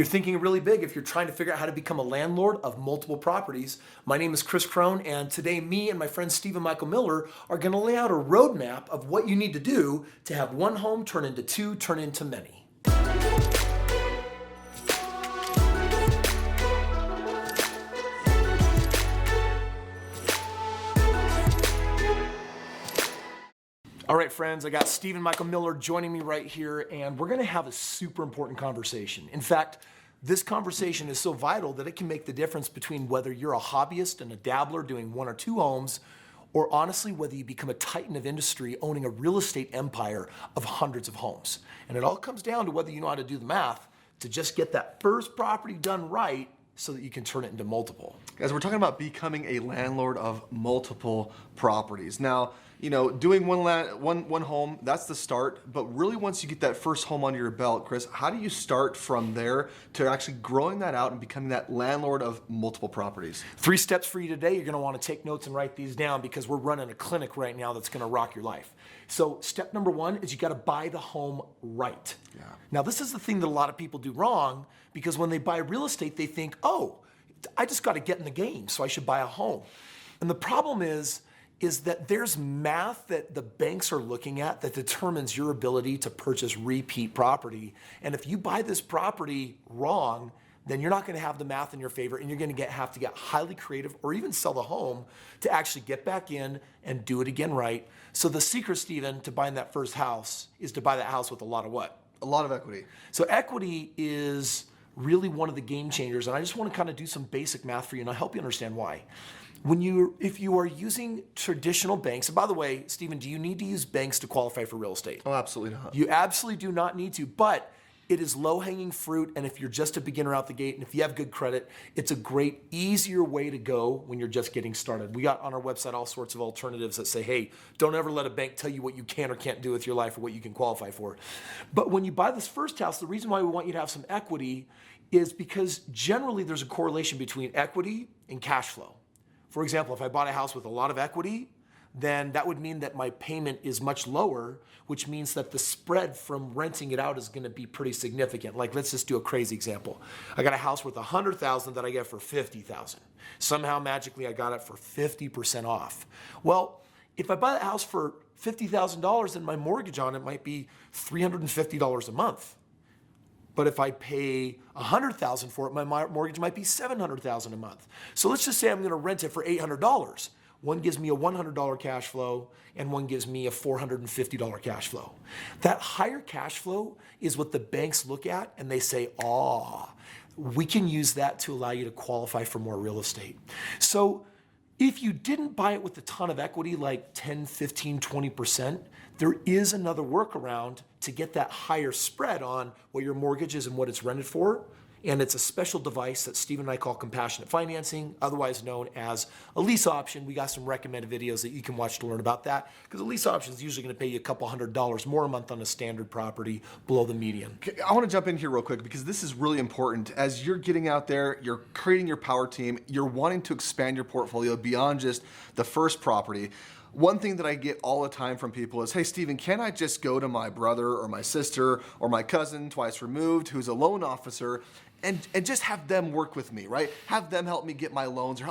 You're thinking really big if you're trying to figure out how to become a landlord of multiple properties. My name is Kris Krohn, and today me and my friend Stephen Michael Miller are going to lay out a roadmap of what you need to do to have one home turn into two, turn into many. All right, friends, I got Stephen Michael Miller joining me right here, and we're gonna have a super important conversation. In fact, this conversation is so vital that it can make the difference between whether you're a hobbyist and a dabbler doing one or two homes, or honestly, whether you become a titan of industry owning a real estate empire of hundreds of homes. And it all comes down to whether you know how to do the math to just get that first property done right so that you can turn it into multiple. Guys, we're talking about becoming a landlord of multiple properties. Now, you know, doing one home, that's the start, but really once you get that first home under your belt, Kris, how do you start from there to actually growing that out and becoming that landlord of multiple properties? 3 steps for you today. You're gonna wanna take notes and write these down because we're running a clinic right now that's gonna rock your life. So step number 1 is you gotta buy the home right. Yeah. Now this is the thing that a lot of people do wrong because when they buy real estate, they think, oh, I just gotta get in the game, so I should buy a home. And the problem is that there's math that the banks are looking at that determines your ability to purchase repeat property. And if you buy this property wrong, then you're not gonna have the math in your favor and you're gonna have to get highly creative or even sell the home to actually get back in and do it again right. So the secret, Stephen, to buying that first house is to buy that house with a lot of what? A lot of equity. So equity is really one of the game changers, and I just wanna kind of do some basic math for you and I'll help you understand why. If you are using traditional banks, and by the way, Stephen, do you need to use banks to qualify for real estate? Oh, absolutely not. You absolutely do not need to, but it is low-hanging fruit, and if you're just a beginner out the gate, and if you have good credit, it's a great, easier way to go when you're just getting started. We got on our website all sorts of alternatives that say, hey, don't ever let a bank tell you what you can or can't do with your life or what you can qualify for. But when you buy this first house, the reason why we want you to have some equity is because generally there's a correlation between equity and cash flow. For example, if I bought a house with a lot of equity, then that would mean that my payment is much lower, which means that the spread from renting it out is gonna be pretty significant. Like, let's just do a crazy example. I got a house worth $100,000 that I get for $50,000. Somehow, magically, I got it for 50% off. Well, if I buy the house for $50,000, then my mortgage on it might be $350 a month. But if I pay $100,000 for it, my mortgage might be $700,000 a month. So let's just say I'm gonna rent it for $800. One gives me a $100 cash flow and one gives me a $450 cash flow. That higher cash flow is what the banks look at and they say, we can use that to allow you to qualify for more real estate. So if you didn't buy it with a ton of equity, like 10, 15, 20%, there is another workaround to get that higher spread on what your mortgage is and what it's rented for. And it's a special device that Steve and I call compassionate financing, otherwise known as a lease option. We got some recommended videos that you can watch to learn about that, because a lease option is usually gonna pay you a couple $100 more a month on a standard property below the median. I wanna jump in here real quick because this is really important. As you're getting out there, you're creating your power team, you're wanting to expand your portfolio beyond just the first property. One thing that I get all the time from people is, hey, Stephen, can I just go to my brother or my sister or my cousin twice removed who's a loan officer and just have them work with me, right? Have them help me get my loans or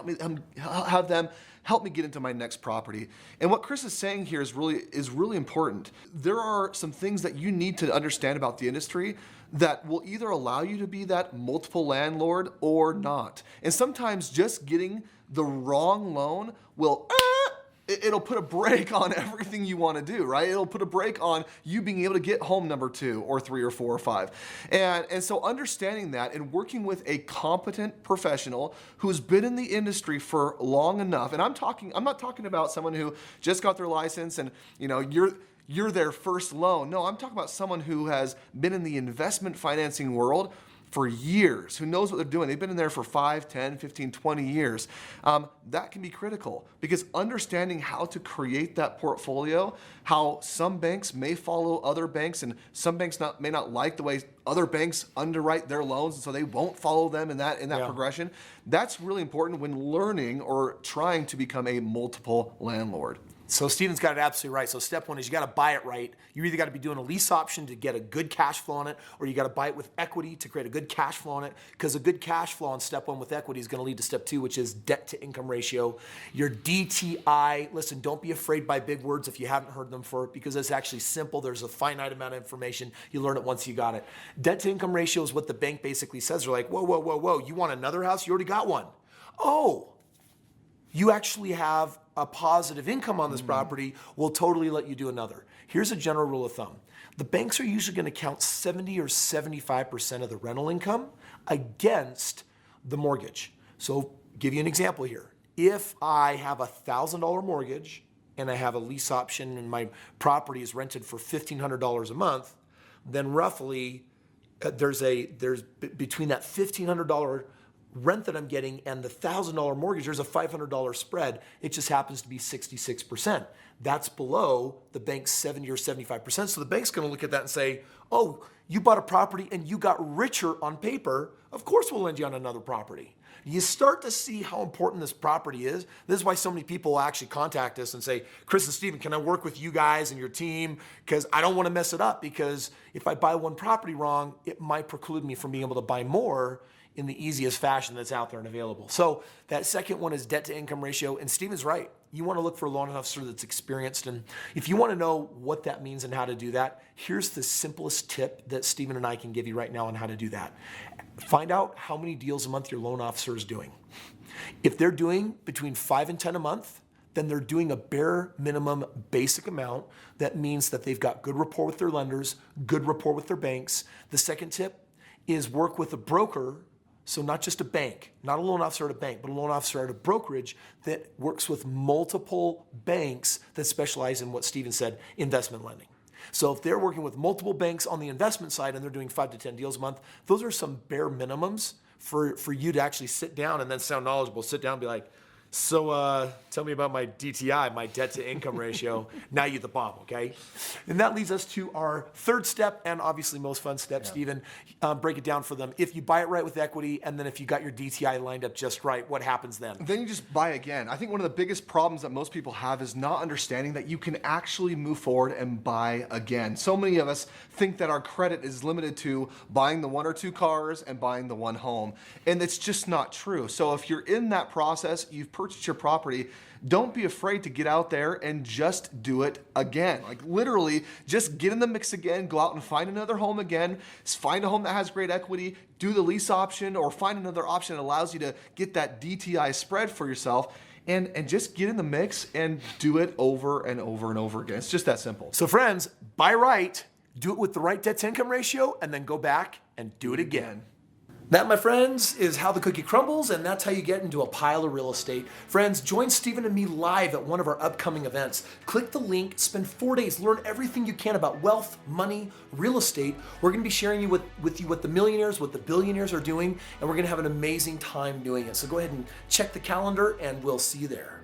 have them help me get into my next property. And what Kris is saying here is really important. There are some things that you need to understand about the industry that will either allow you to be that multiple landlord or not. And sometimes just getting the wrong loan will it'll put a brake on everything you want to do, right? It'll put a brake on you being able to get home number 2 or 3 or 4 or 5. And so understanding that and working with a competent professional who's been in the industry for long enough, and I'm not talking about someone who just got their license and you're their first loan. No, I'm talking about someone who has been in the investment financing world for years, who knows what they're doing. They've been in there for 5, 10, 15, 20 years. That can be critical because understanding how to create that portfolio, how some banks may follow other banks and some banks may not like the way other banks underwrite their loans, and so they won't follow them in that progression. That's really important when learning or trying to become a multiple landlord. So Steven's got it absolutely right. So step one is you got to buy it right. You either got to be doing a lease option to get a good cash flow on it, or you got to buy it with equity to create a good cash flow on it, because a good cash flow on step one with equity is going to lead to step two, which is debt to income ratio. Your DTI, listen, don't be afraid by big words if you haven't heard them for it, because it's actually simple. There's a finite amount of information. You learn it once you got it. Debt to income ratio is what the bank basically says. They're like, whoa, whoa, whoa, whoa, you want another house? You already got one. Oh, you actually have a positive income on this property, we'll totally let you do another. Here's a general rule of thumb. The banks are usually going to count 70 or 75% of the rental income against the mortgage. So give you an example here. If I have a $1,000 mortgage and I have a lease option and my property is rented for $1,500 a month, then roughly there's between that $1,500 rent that I'm getting and the $1,000 mortgage, there's a $500 spread. It just happens to be 66%. That's below the bank's 70 or 75%. So the bank's going to look at that and say, oh, you bought a property and you got richer on paper. Of course we'll lend you on another property. You start to see how important this property is. This is why so many people actually contact us and say, Kris and Steven, can I work with you guys and your team? Because I don't want to mess it up, because if I buy one property wrong, it might preclude me from being able to buy more in the easiest fashion that's out there and available. So that second one is debt to income ratio. And Steven's right. You want to look for a loan officer that's experienced. And if you want to know what that means and how to do that, here's the simplest tip that Steven and I can give you right now on how to do that. Find out how many deals a month your loan officer is doing. If they're doing between 5 and 10 a month, then they're doing a bare minimum basic amount. That means that they've got good rapport with their lenders, good rapport with their banks. The second tip is work with a broker. So not just a bank, not a loan officer at a bank, but a loan officer at a brokerage that works with multiple banks that specialize in what Steven said, investment lending. So if they're working with multiple banks on the investment side and they're doing 5 to 10 deals a month, those are some bare minimums for you to actually sit down and then sound knowledgeable. Sit down and be like, so tell me about my DTI, my debt to income ratio. Now you're the bomb, okay? And that leads us to our third step and obviously most fun step, Steven. Break it down for them. If you buy it right with equity, and then if you got your DTI lined up just right, what happens then? Then you just buy again. I think one of the biggest problems that most people have is not understanding that you can actually move forward and buy again. So many of us think that our credit is limited to buying the 1 or 2 cars and buying the 1 home. And it's just not true. So if you're in that process, you've purchased your property, don't be afraid to get out there and just do it again. Like literally just get in the mix again, go out and find another home again, find a home that has great equity, do the lease option, or find another option that allows you to get that DTI spread for yourself, and just get in the mix and do it over and over and over again. It's just that simple. So friends, buy right, do it with the right debt to income ratio, and then go back and do it again. That, my friends, is how the cookie crumbles, and that's how you get into a pile of real estate. Friends, join Steven and me live at one of our upcoming events. Click the link, spend 4 days, learn everything you can about wealth, money, real estate. We're going to be sharing with you what the millionaires, what the billionaires are doing, and we're going to have an amazing time doing it. So go ahead and check the calendar, and we'll see you there.